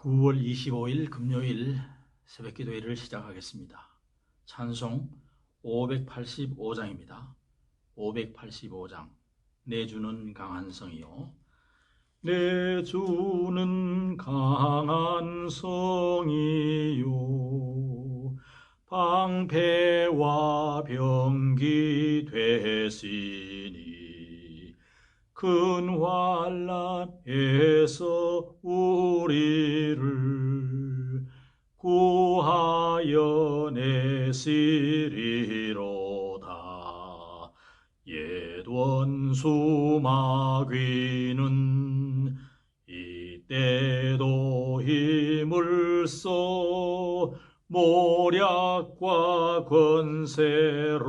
9월 25일 금요일 새벽기도회를 시작하겠습니다. 찬송 585장입니다. 585장. 내 주는 강한 성이요 내 주는 강한 성이요 방패와 병기 되시니 큰 환난에서 우리를 구하여 내시리로다. 옛 원수 마귀는 이때도 힘을 써 모략과 권세로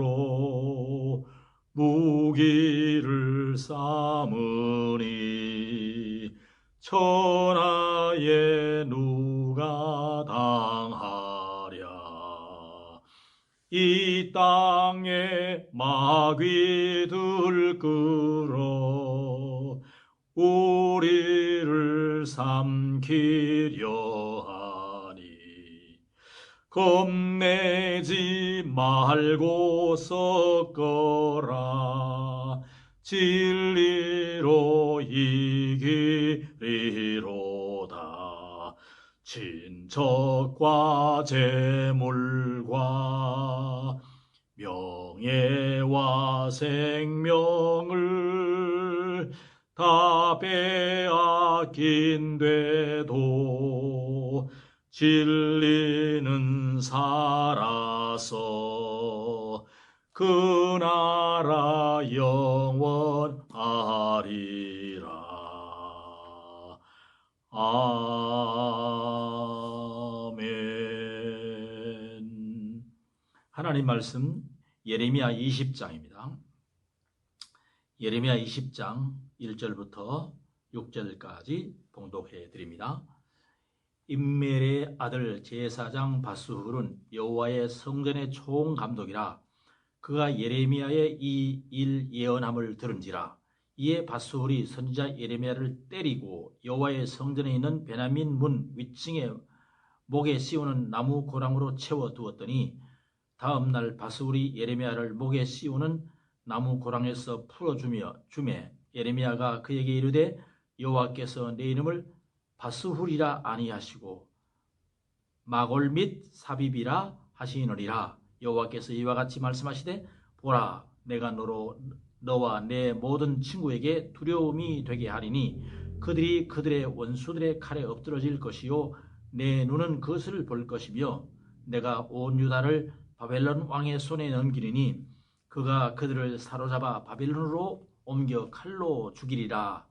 무기를 삼으니 천하에 누가 당하랴. 이 땅에 마귀들 끌어 우리를 삼키려 하니 겁내지 말고 섞어라. 진리로 이기리로다. 친척과 재물과 명예와 생명을 다 빼앗긴데도 진리는 살아서 그 나라 영원하리라. 아멘. 하나님 말씀 예레미야 20장입니다. 예레미야 20장 1절부터 6절까지 봉독해 드립니다. 임멜의 아들 제사장 바스훌은 여호와의 성전의 총감독이라. 그가 예레미야의 이 일 예언함을 들은지라. 이에 바스훌이 선지자 예레미야를 때리고 여호와의 성전에 있는 베냐민 문 위층에 목에 씌우는 나무 고랑으로 채워 두었더니 다음 날 바스훌이 예레미야를 목에 씌우는 나무 고랑에서 풀어주매 예레미야가 그에게 이르되 여호와께서 내 이름을 바스훌이라 아니하시고 마골 및 사비비라 하시느니라. 여호와께서 이와 같이 말씀하시되 보라, 내가 너와 내 모든 친구에게 두려움이 되게 하리니 그들이 그들의 원수들의 칼에 엎드러질 것이요 내 눈은 그것을 볼 것이며 내가 온 유다를 바벨론 왕의 손에 넘기리니 그가 그들을 사로잡아 바벨론으로 옮겨 칼로 죽이리라.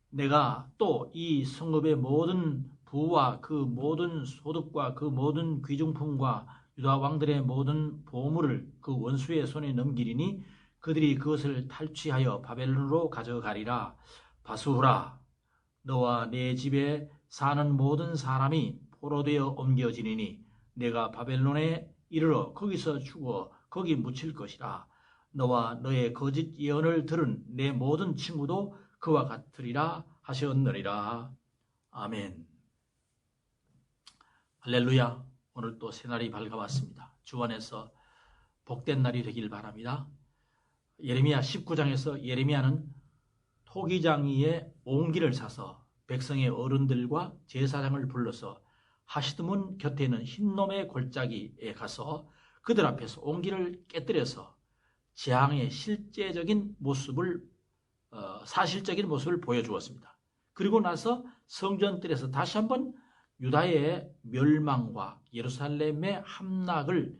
내가 또 이 성읍의 모든 부와 그 모든 소득과 그 모든 귀중품과 유다 왕들의 모든 보물을 그 원수의 손에 넘기리니 그들이 그것을 탈취하여 바벨론으로 가져가리라. 바스훌아, 너와 내 집에 사는 모든 사람이 포로되어 옮겨지리니 내가 바벨론에 이르러 거기서 죽어 거기 묻힐 것이라. 너와 너의 거짓 예언을 들은 내 모든 친구도 그와 같으리라 하셨느니라. 아멘. 할렐루야. 오늘 또 새날이 밝아왔습니다. 주 안에서 복된 날이 되길 바랍니다. 예레미야 19장에서 예레미야는 토기장이의 옹기를 사서 백성의 어른들과 제사장을 불러서 하시드문 곁에 있는 흰놈의 골짜기에 가서 그들 앞에서 옹기를 깨뜨려서 재앙의 실제적인 모습을 사실적인 모습을 보여주었습니다. 그리고 나서 성전뜰에서 다시 한번 유다의 멸망과 예루살렘의 함락을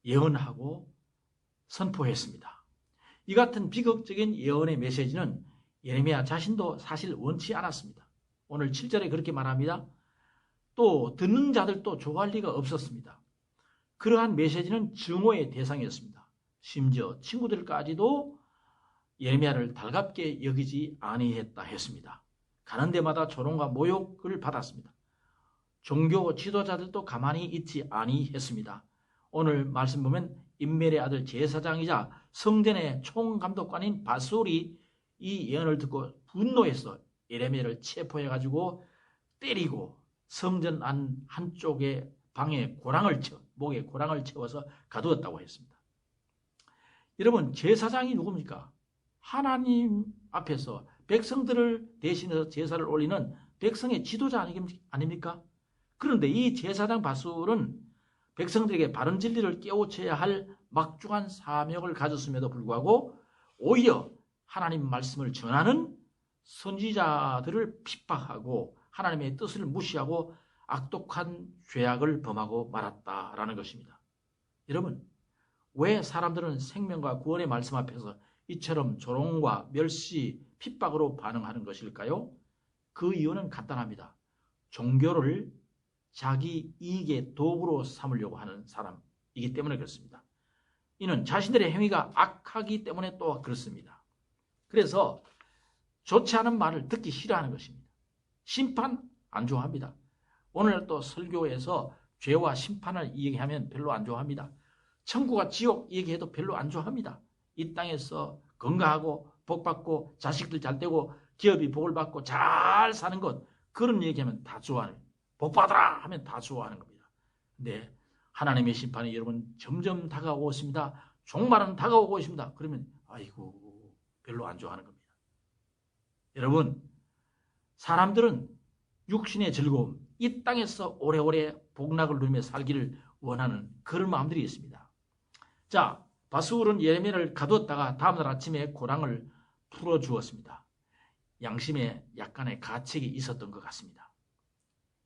예언하고 선포했습니다. 이 같은 비극적인 예언의 메시지는 예레미야 자신도 사실 원치 않았습니다. 오늘 7절에 그렇게 말합니다. 또 듣는 자들도 좋아할 리가 없었습니다. 그러한 메시지는 증오의 대상이었습니다. 심지어 친구들까지도 예레미야를 달갑게 여기지 아니했다 했습니다. 가는 데마다 조롱과 모욕을 받았습니다. 종교 지도자들도 가만히 있지 아니했습니다. 오늘 말씀 보면 임멜의 아들 제사장이자 성전의 총감독관인 바스홀이 이 예언을 듣고 분노해서 예레미야를 체포해가지고 때리고 성전 안 한쪽에 방에 목에 고랑을 채워서 가두었다고 했습니다. 여러분, 제사장이 누굽니까? 하나님 앞에서 백성들을 대신해서 제사를 올리는 백성의 지도자 아닙니까? 그런데 이 제사장 바술은 백성들에게 바른 진리를 깨우쳐야 할 막중한 사명을 가졌음에도 불구하고 오히려 하나님 말씀을 전하는 선지자들을 핍박하고 하나님의 뜻을 무시하고 악독한 죄악을 범하고 말았다라는 것입니다. 여러분, 왜 사람들은 생명과 구원의 말씀 앞에서 이처럼 조롱과 멸시, 핍박으로 반응하는 것일까요? 그 이유는 간단합니다. 종교를 자기 이익의 도구로 삼으려고 하는 사람이기 때문에 그렇습니다. 이는 자신들의 행위가 악하기 때문에 또 그렇습니다. 그래서 좋지 않은 말을 듣기 싫어하는 것입니다. 심판 안 좋아합니다. 오늘 또 설교에서 죄와 심판을 얘기하면 별로 안 좋아합니다. 천국과 지옥 얘기해도 별로 안 좋아합니다. 이 땅에서 건강하고 복받고 자식들 잘 되고 기업이 복을 받고 잘 사는 것, 그런 얘기하면 다 좋아해요. 복받아라 하면 다 좋아하는 겁니다. 근데 하나님의 심판이 여러분 점점 다가오고 있습니다. 종말은 다가오고 있습니다. 그러면 아이고 별로 안 좋아하는 겁니다. 여러분, 사람들은 육신의 즐거움, 이 땅에서 오래오래 복락을 누리며 살기를 원하는 그런 마음들이 있습니다. 자, 바술은 예레미야를 가두었다가 다음날 아침에 고랑을 풀어주었습니다. 양심에 약간의 가책이 있었던 것 같습니다.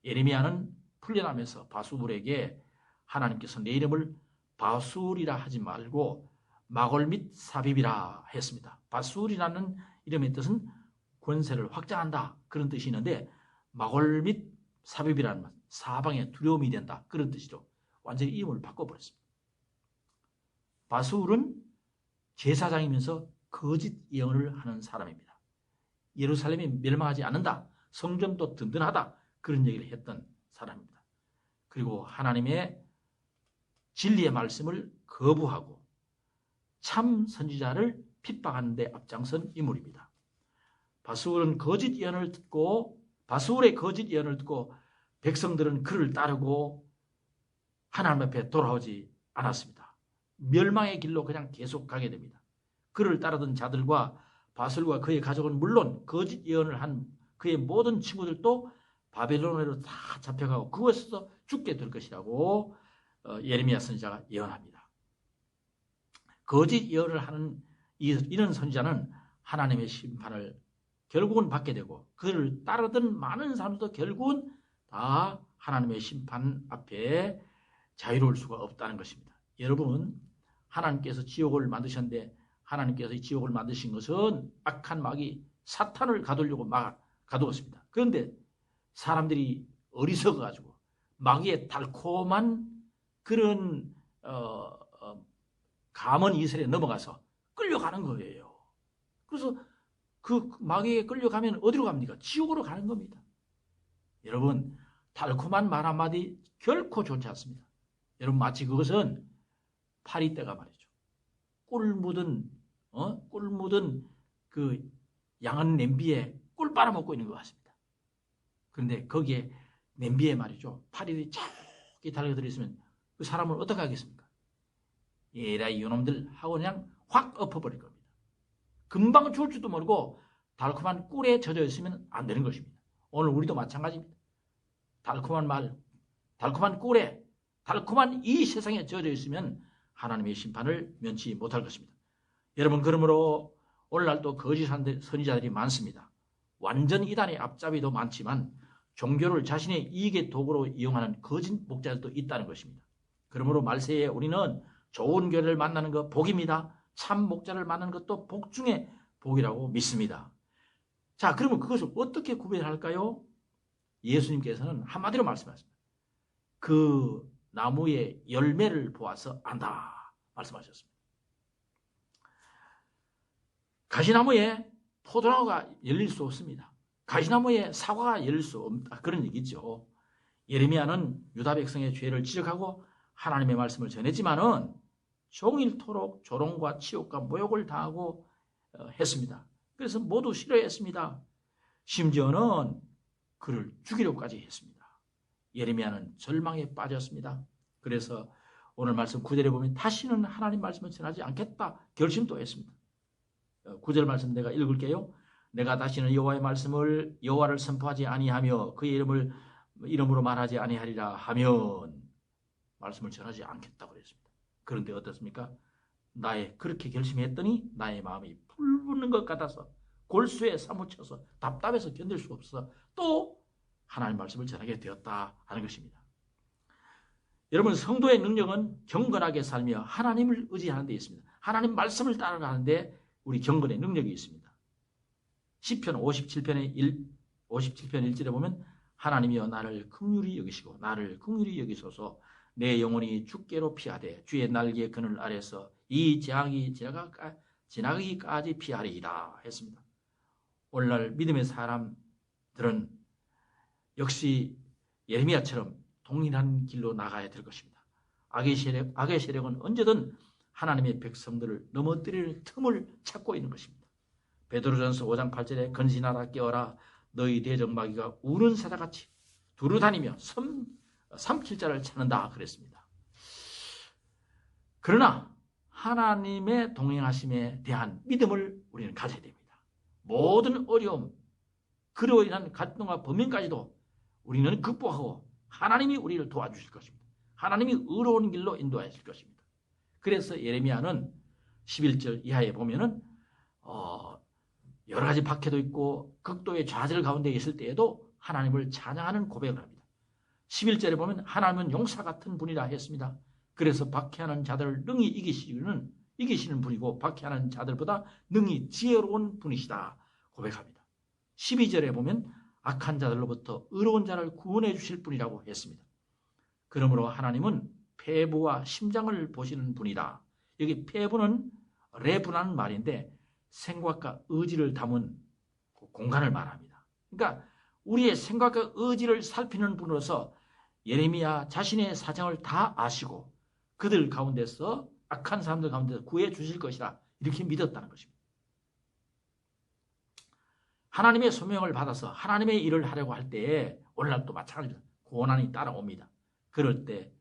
예레미야는 풀려나면서 바술에게 하나님께서 내 이름을 바술이라 하지 말고 마골 및 사빕이라 했습니다. 바술이라는 이름의 뜻은 권세를 확장한다, 그런 뜻이 있는데 마골 및 사빕이라는 말, 사방에 두려움이 된다, 그런 뜻이죠. 완전히 이름을 바꿔버렸습니다. 바술은 제사장이면서 거짓 예언을 하는 사람입니다. 예루살렘이 멸망하지 않는다, 성전도 든든하다, 그런 얘기를 했던 사람입니다. 그리고 하나님의 진리의 말씀을 거부하고 참 선지자를 핍박하는 데 앞장선 인물입니다. 바술의 거짓 예언을 듣고 백성들은 그를 따르고 하나님 앞에 돌아오지 않았습니다. 멸망의 길로 그냥 계속 가게 됩니다. 그를 따르던 자들과 바술과 그의 가족은 물론 거짓 예언을 한 그의 모든 친구들도 바벨론으로 다 잡혀가고 그곳에서 죽게 될 것이라고 예레미야 선지자가 예언합니다. 거짓 예언을 하는 이런 선지자는 하나님의 심판을 결국은 받게 되고 그를 따르던 많은 사람들도 결국은 다 하나님의 심판 앞에 자유로울 수가 없다는 것입니다. 여러분, 하나님께서 지옥을 만드셨는데 하나님께서 이 지옥을 만드신 것은 악한 마귀 사탄을 가두려고 가두었습니다. 그런데 사람들이 어리석어가지고 마귀의 달콤한 그런 감언 이설에 넘어가서 끌려가는 거예요. 그래서 그 마귀에 끌려가면 어디로 갑니까? 지옥으로 가는 겁니다. 여러분, 달콤한 말 한마디 결코 좋지 않습니다. 여러분, 마치 그것은 파리떼가 말이죠. 꿀 묻은 그 양은 냄비에 꿀 빨아먹고 있는 것 같습니다. 그런데 거기에 냄비에 말이죠, 파리들이 저기 달려들어 있으면 그 사람을 어떻게 하겠습니까? 에라이 이놈들 하고 그냥 확 엎어버릴 겁니다. 금방 죽을 줄도 모르고 달콤한 꿀에 젖어 있으면 안 되는 것입니다. 오늘 우리도 마찬가지입니다. 달콤한 말, 달콤한 꿀에, 달콤한 이 세상에 젖어 있으면 하나님의 심판을 면치 못할 것입니다. 여러분, 그러므로 오늘날 또 거짓 선지자들이 많습니다. 완전 이단의 앞잡이도 많지만 종교를 자신의 이익의 도구로 이용하는 거짓 목자들도 있다는 것입니다. 그러므로 말세에 우리는 좋은 교회를 만나는 것 복입니다. 참 목자를 만나는 것도 복 중에 복이라고 믿습니다. 자, 그러면 그것을 어떻게 구별할까요? 예수님께서는 한마디로 말씀하셨습니다. 그 나무의 열매를 보아서 안다 말씀하셨습니다. 가시나무에 포도나무가 열릴 수 없습니다. 가시나무에 사과가 열릴 수 없다, 그런 얘기죠. 예레미야는 유다 백성의 죄를 지적하고 하나님의 말씀을 전했지만은 종일토록 조롱과 치욕과 모욕을 당하고 했습니다. 그래서 모두 싫어했습니다. 심지어는 그를 죽이려고까지 했습니다. 예레미야는 절망에 빠졌습니다. 그래서 오늘 말씀 9절에 보면 다시는 하나님 말씀을 전하지 않겠다 결심도 했습니다. 9절 말씀 내가 읽을게요. 내가 다시는 여호와를 선포하지 아니하며 그의 이름으로 말하지 아니하리라 하면 말씀을 전하지 않겠다고 그랬습니다. 그런데 어떻습니까? 그렇게 결심했더니 나의 마음이 불붙는 것 같아서 골수에 사무쳐서 답답해서 견딜 수 없어 또 하나님 말씀을 전하게 되었다 하는 것입니다. 여러분, 성도의 능력은 경건하게 살며 하나님을 의지하는 데 있습니다. 하나님 말씀을 따라가는 데 우리 경건의 능력이 있습니다. 시편 57편 1절에 보면 하나님이여 나를 긍휼히 여기시고 나를 긍휼히 여기소서 내 영혼이 주께로 피하되 주의 날개 그늘 아래서 이 재앙이 지나가기까지 피하리이다 했습니다. 오늘날 믿음의 사람들은 역시 예레미야처럼 동일한 길로 나가야 될 것입니다. 악의 세력은 언제든 하나님의 백성들을 넘어뜨리는 틈을 찾고 있는 것입니다. 베드로전서 5장 8절에 건신하라 깨어라 너희 대적마귀가 우는 사자같이 두루다니며 삼킬 자를 찾는다 그랬습니다. 그러나 하나님의 동행하심에 대한 믿음을 우리는 가져야 됩니다. 모든 어려움, 그로 인한 갈등과 범민까지도 우리는 극복하고 하나님이 우리를 도와주실 것입니다. 하나님이 의로운 길로 인도하실 것입니다. 그래서 예레미야는 11절 이하에 보면은 여러 가지 박해도 있고 극도의 좌절 가운데 있을 때에도 하나님을 찬양하는 고백을 합니다. 11절에 보면 하나님은 용사 같은 분이라 했습니다. 그래서 박해하는 자들을 능히 이기시는 분이고 박해하는 자들보다 능히 지혜로운 분이시다 고백합니다. 12절에 보면 악한 자들로부터 의로운 자를 구원해 주실 분이라고 했습니다. 그러므로 하나님은 폐부와 심장을 보시는 분이다. 여기 폐부는 레부라는 말인데 생각과 의지를 담은 공간을 말합니다. 그러니까 우리의 생각과 의지를 살피는 분으로서 예레미야 자신의 사정을 다 아시고 그들 가운데서 악한 사람들 가운데서 구해 주실 것이라 이렇게 믿었다는 것입니다. 하나님의 소명을 받아서 하나님의 일을 하려고 할 때에 오늘날도 마찬가지로 고난이 따라옵니다. 그럴 때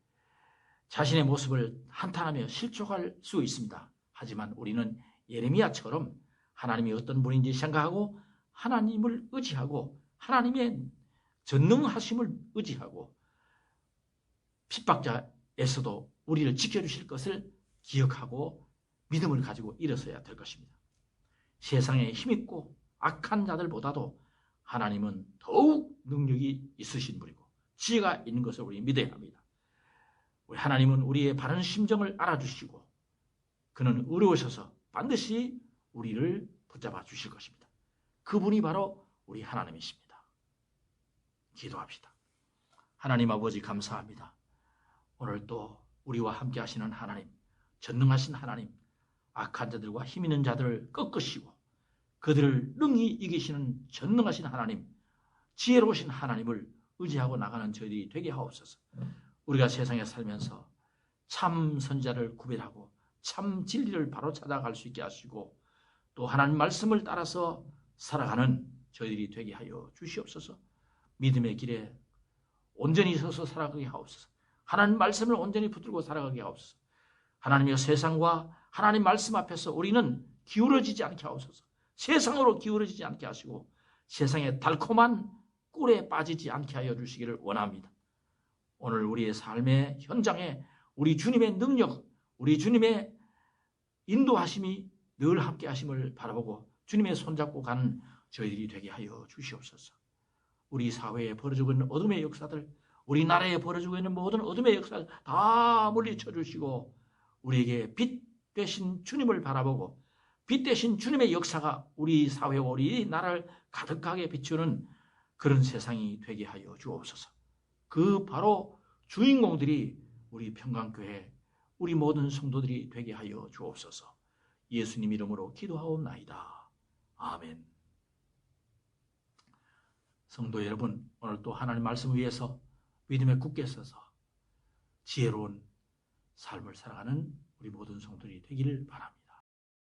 자신의 모습을 한탄하며 실족할 수 있습니다. 하지만 우리는 예레미야처럼 하나님이 어떤 분인지 생각하고 하나님을 의지하고 하나님의 전능하심을 의지하고 핍박자에서도 우리를 지켜주실 것을 기억하고 믿음을 가지고 일어서야 될 것입니다. 세상에 힘있고 악한 자들보다도 하나님은 더욱 능력이 있으신 분이고 지혜가 있는 것을 우리 믿어야 합니다. 하나님은 우리의 바른 심정을 알아주시고 그는 의로우셔서 반드시 우리를 붙잡아 주실 것입니다. 그분이 바로 우리 하나님이십니다. 기도합시다. 하나님 아버지 감사합니다. 오늘 또 우리와 함께 하시는 하나님, 전능하신 하나님, 악한 자들과 힘 있는 자들을 꺾으시고 그들을 능히 이기시는 전능하신 하나님, 지혜로우신 하나님을 의지하고 나가는 저희들이 되게 하옵소서. 우리가 세상에 살면서 참 선자를 구별하고 참 진리를 바로 찾아갈 수 있게 하시고 또 하나님 말씀을 따라서 살아가는 저희들이 되게 하여 주시옵소서. 믿음의 길에 온전히 서서 살아가게 하옵소서. 하나님 말씀을 온전히 붙들고 살아가게 하옵소서. 하나님의 세상과 하나님 말씀 앞에서 우리는 기울어지지 않게 하옵소서. 세상으로 기울어지지 않게 하시고 세상의 달콤한 꿀에 빠지지 않게 하여 주시기를 원합니다. 오늘 우리의 삶의 현장에 우리 주님의 능력, 우리 주님의 인도하심이 늘 함께 하심을 바라보고 주님의 손잡고 가는 저희들이 되게 하여 주시옵소서. 우리 사회에 벌어지고 있는 어둠의 역사들, 우리나라에 벌어지고 있는 모든 어둠의 역사를 다 물리쳐 주시고 우리에게 빛 대신 주님을 바라보고 빛 대신 주님의 역사가 우리 사회와 우리 나라를 가득하게 비추는 그런 세상이 되게 하여 주옵소서. 그 바로 주인공들이 우리 평강교회, 우리 모든 성도들이 되게 하여 주옵소서. 예수님 이름으로 기도하옵나이다. 아멘. 성도 여러분, 오늘 또 하나님 말씀 위에서 믿음에 굳게 서서 지혜로운 삶을 살아가는 우리 모든 성도들이 되기를 바랍니다.